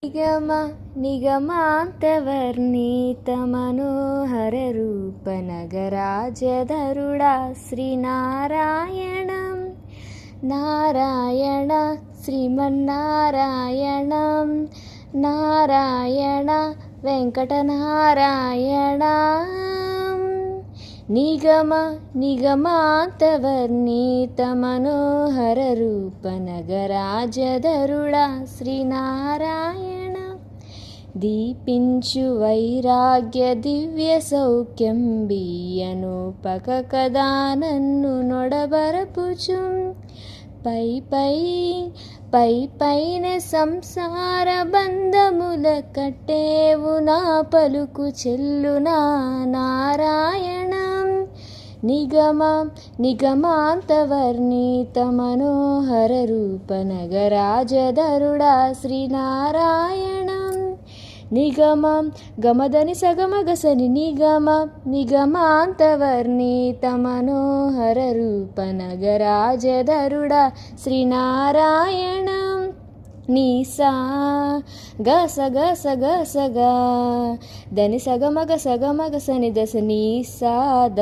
నిగమ నిగమాంతవర్ణీతమనోహరరూపనగరాజధరుడా శ్రీనారాయణం నారాయణ శ్రీమన్నారాయణం నారాయణ వెంకటనారాయణ నిగమ నిగమాంతవర్ణీతమనోహరరూపనగరాజధరుడా శ్రీనారాయణ దీపించు వైరాగ్య దివ్య సౌఖ్యం బియ్యనోపక నన్ను నొడబరపుచు పైన సంసార బంధముల కట్టేవు నా పలుకు చెల్లునా నారాయణం నిగమాంతవర్ణీతమనోహరరూపనగరాజధరుడా శ్రీనారాయణం నిగమం గమదని సగమగసని నిగమాంతవర్ణీతమనోహరరూపనగరాజధరుడా శ్రీనారాయణం నీసా గస గస గస గా దని సగమగ సగమగసని దశ నీసాద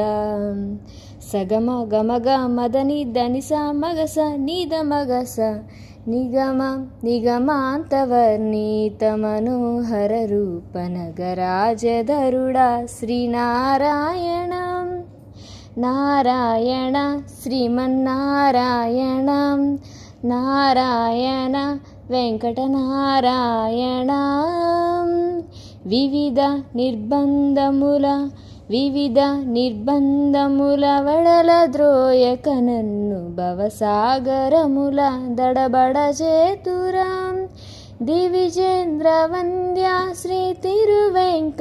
సగమ గమగ మదని దని స మగస నీద మగస నిగమాంతవర్ణీతమనోహరరూపనగరాజధరుడా శ్రీనారాయణం నారాయణ శ్రీమన్నారాయణం నారాయణ వెంకటనారాయణ వివిధ నిర్బంధముల వడల ద్రోయక నన్ను భవసాగరముల దడబడ చేతురాం దివిజేంద్ర వంద్య శ్రీ తిరువెంకటాద్రీశం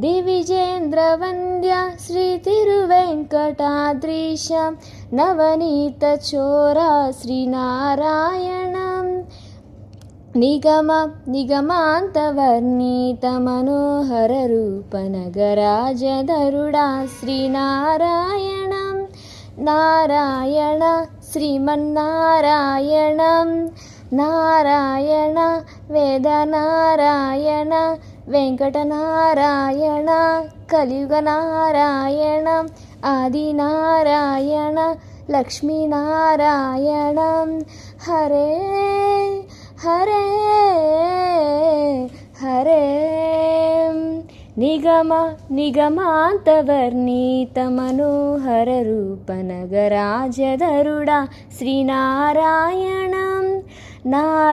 దివిజేంద్ర వంద్య శ్రీ తిరువెంకటాద్రీశం నవనీత చోరా శ్రీనారాయణం నిగమాంతవర్ణీతమనోహరరూపనగరాజధరుడా శ్రీనారాయణం నారాయణ శ్రీమన్నారాయణం నారాయణ వేదనారాయణ వెంకటనారాయణ కలియుగ నారాయణ ఆదినారాయణ లక్ష్మీనారాయణం హరే హరే హరే నిగమాంతవర్ణీతమనోహరరూపనగరాజధరుడా శ్రీనారాయణం